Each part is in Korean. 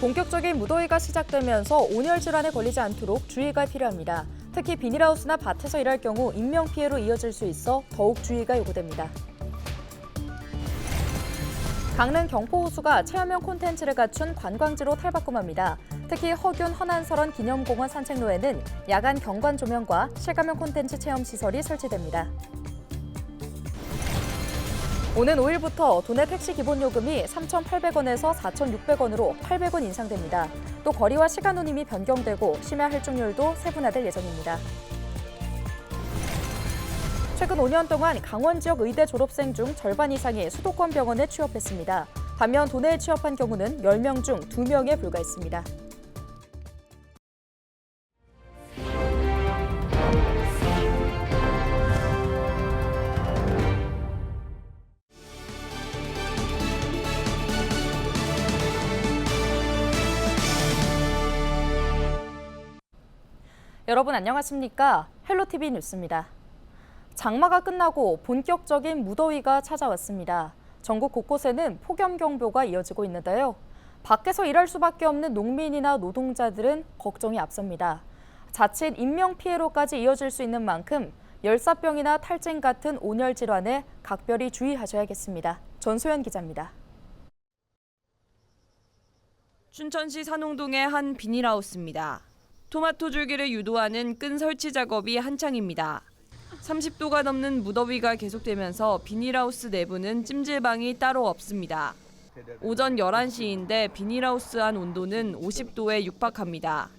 본격적인 무더위가 시작되면서 온열 질환에 걸리지 않도록 주의가 필요합니다. 특히 비닐하우스나 밭에서 일할 경우 인명피해로 이어질 수 있어 더욱 주의가 요구됩니다. 강릉 경포호수가 체험형 콘텐츠를 갖춘 관광지로 탈바꿈합니다. 특히 허균 허난설원 기념공원 산책로에는 야간 경관 조명과 실감형 콘텐츠 체험 시설이 설치됩니다. 오는 5일부터 도내 택시 기본요금이 3,800원에서 4,600원으로 800원 인상됩니다. 또 거리와 시간 운임이 변경되고 심야 할증률도 세분화될 예정입니다. 최근 5년 동안 강원 지역 의대 졸업생 중 절반 이상이 수도권 병원에 취업했습니다. 반면 도내에 취업한 경우는 10명 중 2명에 불과했습니다. 여러분 안녕하십니까? 헬로티비 뉴스입니다. 장마가 끝나고 본격적인 무더위가 찾아왔습니다. 전국 곳곳에는 폭염경보가 이어지고 있는데요. 밖에서 일할 수밖에 없는 농민이나 노동자들은 걱정이 앞섭니다. 자칫 인명피해로까지 이어질 수 있는 만큼 열사병이나 탈진 같은 온열 질환에 각별히 주의하셔야겠습니다. 전소연 기자입니다. 춘천시 산홍동의 한 비닐하우스입니다. 토마토 줄기를 유도하는 끈 설치 작업이 한창입니다. 30도가 넘는 무더위가 계속되면서 비닐하우스 내부는 찜질방이 따로 없습니다. 오전 11시인데 비닐하우스 안 온도는 50도에 육박합니다.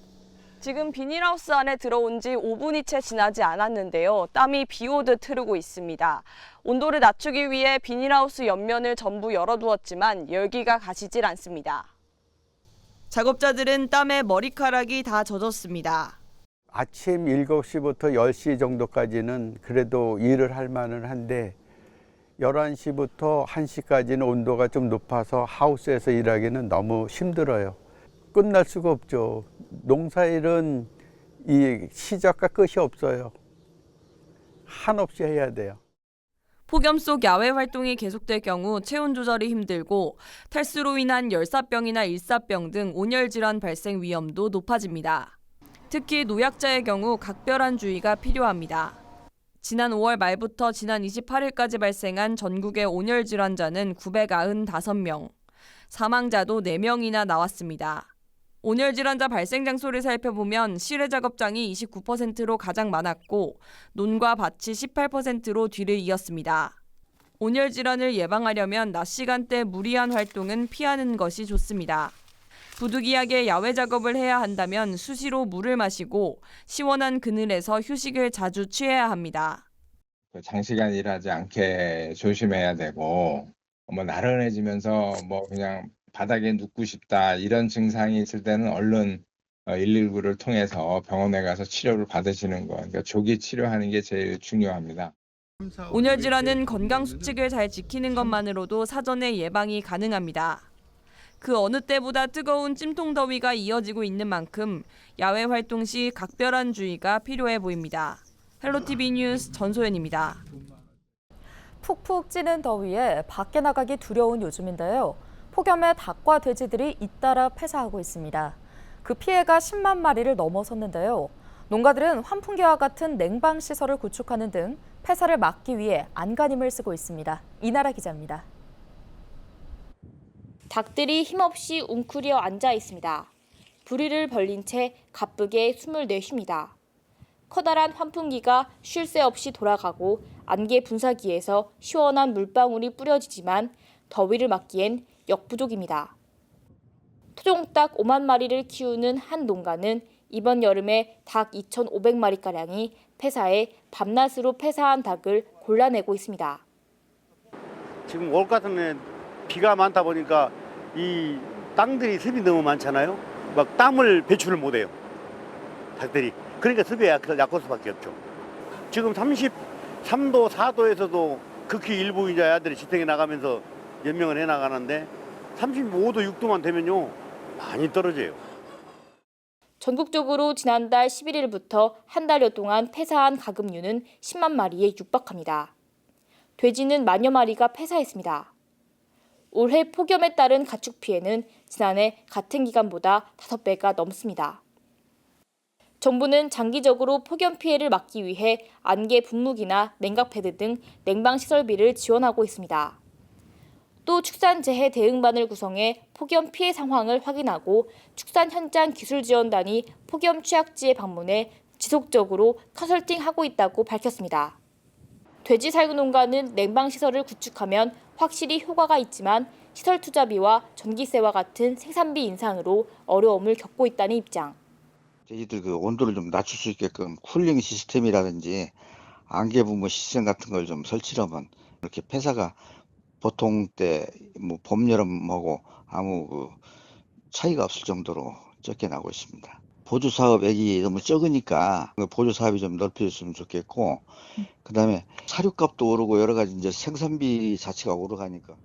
지금 비닐하우스 안에 들어온 지 5분이 채 지나지 않았는데요. 땀이 비 오듯 흐르고 있습니다. 온도를 낮추기 위해 비닐하우스 옆면을 전부 열어두었지만 열기가 가시질 않습니다. 작업자들은 땀에 머리카락이 다 젖었습니다. 아침 7시부터 10시 정도까지는 그래도 일을 할 만은 한데 11시부터 1시까지는 온도가 좀 높아서 하우스에서 일하기는 너무 힘들어요. 끝날 수가 없죠. 농사일은 이 시작과 끝이 없어요. 한없이 해야 돼요. 폭염 속 야외 활동이 계속될 경우 체온 조절이 힘들고 탈수로 인한 열사병이나 일사병 등 온열 질환 발생 위험도 높아집니다. 특히 노약자의 경우 각별한 주의가 필요합니다. 지난 5월 말부터 지난 28일까지 발생한 전국의 온열 질환자는 995명, 사망자도 4명이나 나왔습니다. 온열 질환자 발생 장소를 살펴보면 실외 작업장이 29%로 가장 많았고 논과 밭이 18%로 뒤를 이었습니다. 온열 질환을 예방하려면 낮 시간대 무리한 활동은 피하는 것이 좋습니다. 부득이하게 야외 작업을 해야 한다면 수시로 물을 마시고 시원한 그늘에서 휴식을 자주 취해야 합니다. 장시간 일하지 않게 조심해야 되고 나른해지면서 그냥 바닥에 눕고 싶다 이런 증상이 있을 때는 얼른 119를 통해서 병원에 가서 치료를 받으시는 거, 그러니까 조기 치료하는 게 제일 중요합니다. 온열 질환은 건강 수칙을 잘 지키는 것만으로도 사전에 예방이 가능합니다. 그 어느 때보다 뜨거운 찜통 더위가 이어지고 있는 만큼 야외 활동 시 각별한 주의가 필요해 보입니다. 헬로티비 뉴스 전소연입니다. 푹푹 찌는 더위에 밖에 나가기 두려운 요즘인데요. 폭염에 닭과 돼지들이 잇따라 폐사하고 있습니다. 그 피해가 10만 마리를 넘어섰는데요. 농가들은 환풍기와 같은 냉방 시설을 구축하는 등 폐사를 막기 위해 안간힘을 쓰고 있습니다. 이나라 기자입니다. 닭들이 힘없이 웅크려 앉아 있습니다. 부리를 벌린 채 가쁘게 숨을 내쉽니다. 커다란 환풍기가 쉴 새 없이 돌아가고 안개 분사기에서 시원한 물방울이 뿌려지지만 더위를 막기엔 역부족입니다. 토종닭 5만 마리를 키우는 한 농가는 이번 여름에 닭 2,500마리가량이 폐사해 밤낮으로 폐사한 닭을 골라내고 있습니다. 지금 올 같은 해 비가 많다 보니까 이 땅들이 습이 너무 많잖아요. 막 땀을 배출을 못해요, 닭들이. 그러니까 습에 약할 수밖에 없죠. 지금 33도, 4도에서도 극히 일부 이제 아들이 지탱해 나가면서 연명을 해 나가는데 35도, 6도만 되면요 많이 떨어져요. 전국적으로 지난달 11일부터 한 달여 동안 폐사한 가금류는 10만 마리에 육박합니다. 돼지는 만여 마리가 폐사했습니다. 올해 폭염에 따른 가축 피해는 지난해 같은 기간보다 5배가 넘습니다. 정부는 장기적으로 폭염 피해를 막기 위해 안개 분무기나 냉각 패드 등 냉방 시설비를 지원하고 있습니다. 또 축산재해 대응반을 구성해 폭염 피해 상황을 확인하고 축산 현장 기술지원단이 폭염 취약지에 방문해 지속적으로 컨설팅하고 있다고 밝혔습니다. 돼지 살구 농가는 냉방 시설을 구축하면 확실히 효과가 있지만 시설 투자비와 전기세와 같은 생산비 인상으로 어려움을 겪고 있다는 입장. 저희들 그 온도를 좀 낮출 수 있게끔 쿨링 시스템이라든지 안개 분무 시스템 같은 걸 좀 설치하면 이렇게 폐사가 보통 때 뭐 봄, 여름하고 아무 그 차이가 없을 정도로 적게 나고 있습니다. 보조 사업액이 너무 적으니까 보조 사업이 좀 넓혀졌으면 좋겠고, 그다음에 사료값도 오르고 여러 가지 이제 생산비 자체가 오르가니까.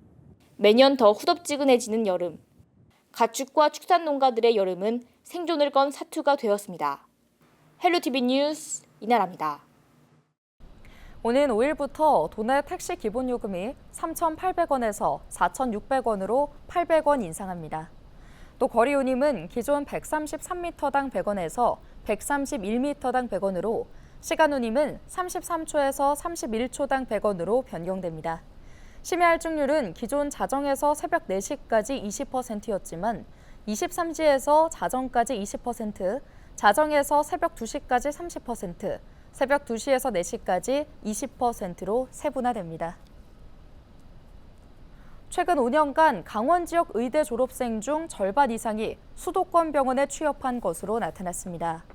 매년 더 후덥지근해지는 여름. 가축과 축산 농가들의 여름은 생존을 건 사투가 되었습니다. 헬로티비 뉴스 이나라입니다. 오는 5일부터 도내 택시 기본요금이 3,800원에서 4,600원으로 800원 인상합니다. 또 거리 운임은 기존 133m당 100원에서 131m당 100원으로, 시간 운임은 33초에서 31초당 100원으로 변경됩니다. 심야 할증률은 기존 자정에서 새벽 4시까지 20%였지만 23시에서 자정까지 20%, 자정에서 새벽 2시까지 30%, 새벽 2시에서 4시까지 20%로 세분화됩니다. 최근 5년간 강원 지역 의대 졸업생 중 절반 이상이 수도권 병원에 취업한 것으로 나타났습니다.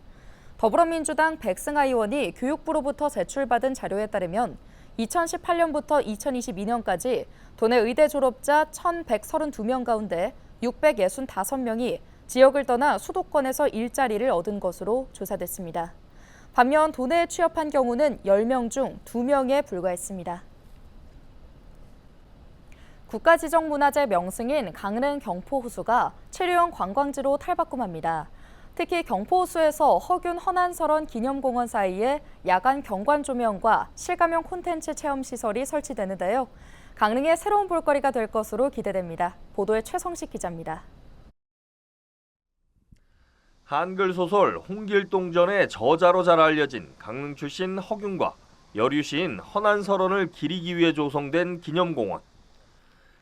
더불어민주당 백승하 의원이 교육부로부터 제출받은 자료에 따르면 2018년부터 2022년까지 도내 의대 졸업자 1,132명 가운데 665명이 지역을 떠나 수도권에서 일자리를 얻은 것으로 조사됐습니다. 반면 도내에 취업한 경우는 10명 중 2명에 불과했습니다. 국가지정문화재 명승인 강릉 경포호수가 체류형 관광지로 탈바꿈합니다. 특히 경포호수에서 허균 헌안설원 기념공원 사이에 야간 경관 조명과 실감형 콘텐츠 체험시설이 설치되는데요. 강릉의 새로운 볼거리가 될 것으로 기대됩니다. 보도에 최성식 기자입니다. 한글 소설 홍길동전의 저자로 잘 알려진 강릉 출신 허균과 여류 시인 헌안설원을 기리기 위해 조성된 기념공원.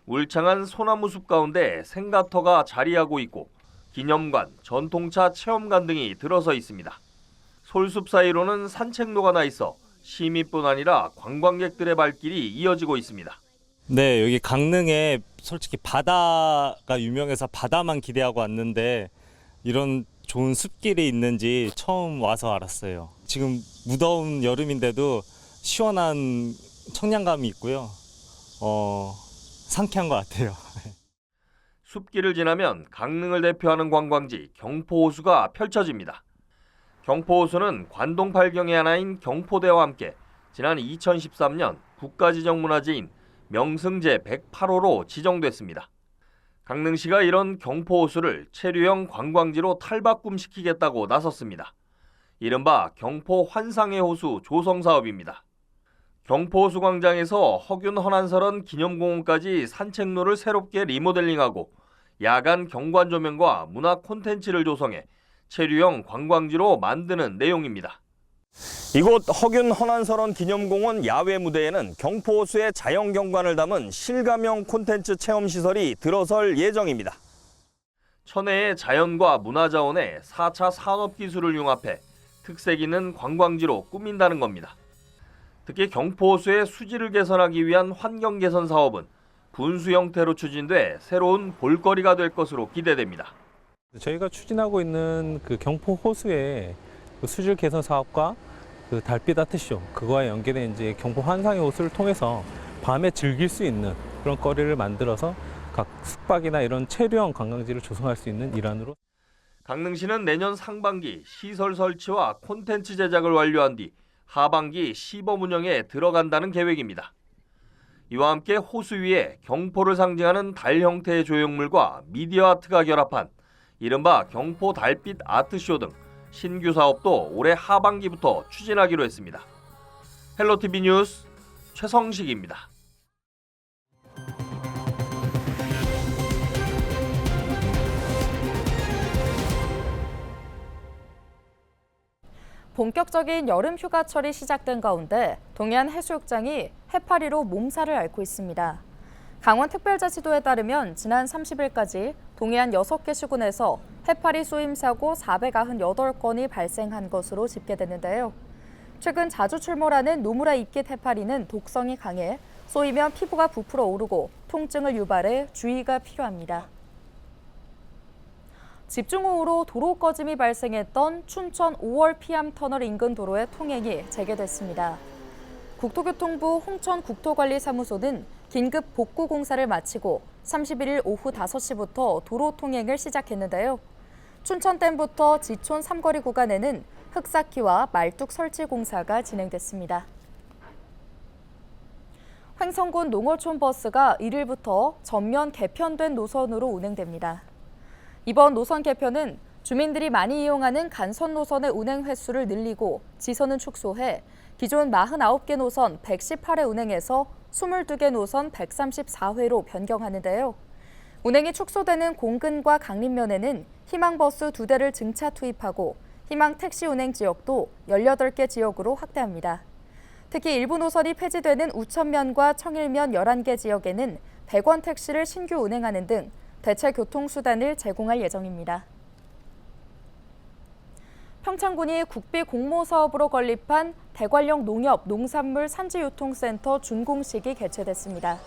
울창한 소나무 숲 가운데 생가터가 자리하고 있고 기념관, 전통차 체험관 등이 들어서 있습니다. 솔숲 사이로는 산책로가 나 있어 시민뿐 아니라 관광객들의 발길이 이어지고 있습니다. 네, 여기 강릉에 솔직히 바다가 유명해서 바다만 기대하고 왔는데 이런 좋은 숲길이 있는지 처음 와서 알았어요. 지금 무더운 여름인데도 시원한 청량감이 있고요. 상쾌한 것 같아요. 숲길을 지나면 강릉을 대표하는 관광지 경포호수가 펼쳐집니다. 경포호수는 관동 8경의 하나인 경포대와 함께 지난 2013년 국가지정문화재인 명승제 108호로 지정됐습니다. 강릉시가 이런 경포호수를 체류형 관광지로 탈바꿈시키겠다고 나섰습니다. 이른바 경포 환상의 호수 조성 사업입니다. 경포호수 광장에서 허균 헌안설원 기념공원까지 산책로를 새롭게 리모델링하고 야간 경관 조명과 문화 콘텐츠를 조성해 체류형 관광지로 만드는 내용입니다. 이곳 허균 헌안설원 기념공원 야외 무대에는 경포호수의 자연 경관을 담은 실감형 콘텐츠 체험시설이 들어설 예정입니다. 천혜의 자연과 문화자원에 4차 산업기술을 융합해 특색 있는 관광지로 꾸민다는 겁니다. 특히 경포호수의 수질을 개선하기 위한 환경 개선 사업은 분수 형태로 추진돼 새로운 볼거리가 될 것으로 기대됩니다. 저희가 추진하고 있는 그 경포 호수의 그 수질 개선 사업과 그 달빛 아트쇼, 그거와 연계된 이제 경포 환상의 호수를 통해서 밤에 즐길 수 있는 그런 거리를 만들어서 각 숙박이나 이런 체류형 관광지를 조성할 수 있는 일환으로. 강릉시는 내년 상반기 시설 설치와 콘텐츠 제작을 완료한 뒤 하반기 시범 운영에 들어간다는 계획입니다. 이와 함께 호수 위에 경포를 상징하는 달 형태의 조형물과 미디어 아트가 결합한 이른바 경포 달빛 아트쇼 등 신규 사업도 올해 하반기부터 추진하기로 했습니다. 헬로티비 뉴스 최성식입니다. 본격적인 여름 휴가철이 시작된 가운데 동해안 해수욕장이 해파리로 몸살을 앓고 있습니다. 강원특별자치도에 따르면 지난 30일까지 동해안 6개 시군에서 해파리 쏘임 사고 498건이 발생한 것으로 집계됐는데요. 최근 자주 출몰하는 노무라 잎깃 해파리는 독성이 강해 쏘이면 피부가 부풀어 오르고 통증을 유발해 주의가 필요합니다. 집중호우로 도로 꺼짐이 발생했던 춘천 5월 피암 터널 인근 도로의 통행이 재개됐습니다. 국토교통부 홍천국토관리사무소는 긴급 복구 공사를 마치고 31일 오후 5시부터 도로 통행을 시작했는데요. 춘천댐부터 지촌 삼거리 구간에는 흙 쌓기와 말뚝 설치 공사가 진행됐습니다. 횡성군 농어촌 버스가 1일부터 전면 개편된 노선으로 운행됩니다. 이번 노선 개편은 주민들이 많이 이용하는 간선 노선의 운행 횟수를 늘리고 지선은 축소해 기존 49개 노선 118회 운행에서 22개 노선 134회로 변경하는데요. 운행이 축소되는 공근과 강림면에는 희망버스 2대를 증차 투입하고 희망택시 운행 지역도 18개 지역으로 확대합니다. 특히 일부 노선이 폐지되는 우천면과 청일면 11개 지역에는 100원 택시를 신규 운행하는 등 대체 교통수단을 제공할 예정입니다. 평창군이 국비 공모 사업으로 건립한 대관령 농협 농산물 산지유통센터 준공식이 개최됐습니다.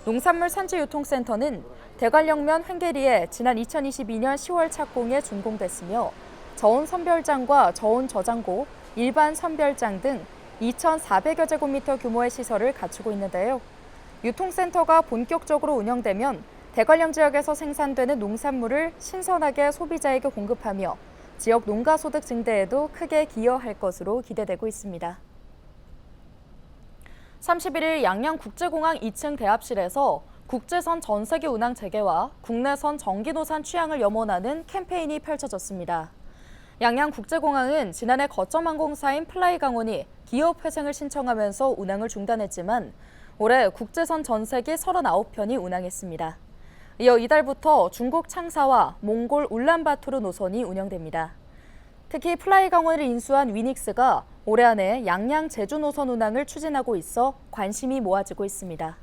농산물 산지유통센터는 대관령면 횡계리에 지난 2022년 10월 착공에 준공됐으며 저온 선별장과 저온 저장고, 일반 선별장 등 2,400여 제곱미터 규모의 시설을 갖추고 있는데요. 유통센터가 본격적으로 운영되면 대관령 지역에서 생산되는 농산물을 신선하게 소비자에게 공급하며 지역 농가 소득 증대에도 크게 기여할 것으로 기대되고 있습니다. 31일 양양국제공항 2층 대합실에서 국제선 전세기 운항 재개와 국내선 전기노선 취향을 염원하는 캠페인이 펼쳐졌습니다. 양양국제공항은 지난해 거점 항공사인 플라이강원이 기업 회생을 신청하면서 운항을 중단했지만 올해 국제선 전세기 39편이 운항했습니다. 이어 이달부터 중국 창사와 몽골 울란바토르 노선이 운영됩니다. 특히 플라이강원을 인수한 위닉스가 올해 안에 양양 제주 노선 운항을 추진하고 있어 관심이 모아지고 있습니다.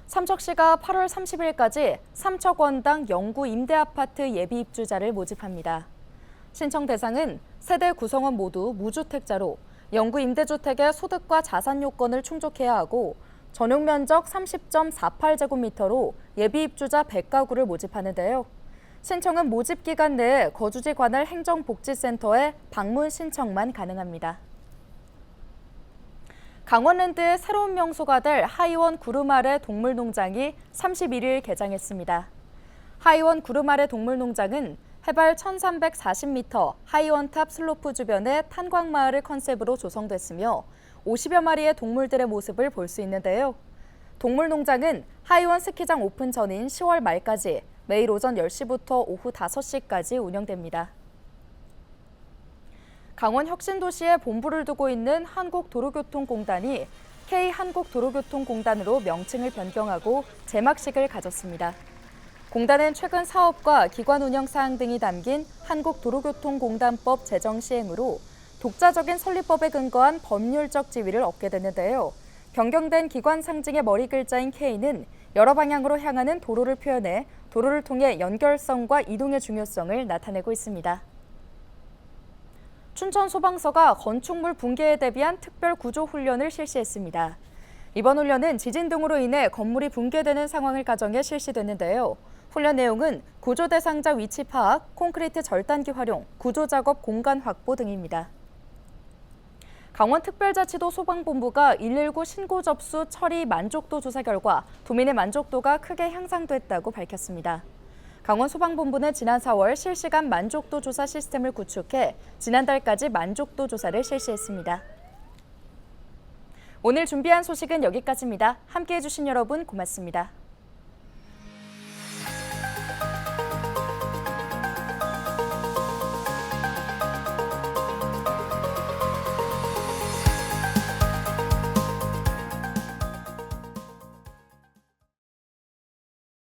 삼척시가 8월 30일까지 3천 원당 영구 임대아파트 예비 입주자를 모집합니다. 신청 대상은 세대 구성원 모두 무주택자로 영구 임대주택의 소득과 자산 요건을 충족해야 하고 전용 면적 30.48제곱미터로 예비 입주자 100가구를 모집하는데요. 신청은 모집 기간 내에 거주지 관할 행정복지센터에 방문 신청만 가능합니다. 강원랜드의 새로운 명소가 될 하이원 구름 아래 동물농장이 31일 개장했습니다. 하이원 구름 아래 동물농장은 해발 1340m 하이원탑 슬로프 주변의 탄광마을을 컨셉으로 조성됐으며 50여 마리의 동물들의 모습을 볼 수 있는데요. 동물농장은 하이원 스키장 오픈 전인 10월 말까지 매일 오전 10시부터 오후 5시까지 운영됩니다. 강원 혁신도시에 본부를 두고 있는 한국도로교통공단이 K한국도로교통공단으로 명칭을 변경하고 제막식을 가졌습니다. 공단은 최근 사업과 기관 운영 사항 등이 담긴 한국도로교통공단법 제정 시행으로 독자적인 설립법에 근거한 법률적 지위를 얻게 됐는데요. 변경된 기관 상징의 머리 글자인 K는 여러 방향으로 향하는 도로를 표현해 도로를 통해 연결성과 이동의 중요성을 나타내고 있습니다. 춘천소방서가 건축물 붕괴에 대비한 특별 구조 훈련을 실시했습니다. 이번 훈련은 지진 등으로 인해 건물이 붕괴되는 상황을 가정해 실시됐는데요. 훈련 내용은 구조 대상자 위치 파악, 콘크리트 절단기 활용, 구조 작업 공간 확보 등입니다. 강원특별자치도 소방본부가 119 신고 접수 처리 만족도 조사 결과 도민의 만족도가 크게 향상됐다고 밝혔습니다. 강원소방본부는 지난 4월 실시간 만족도 조사 시스템을 구축해 지난달까지 만족도 조사를 실시했습니다. 오늘 준비한 소식은 여기까지입니다. 함께해 주신 여러분 고맙습니다.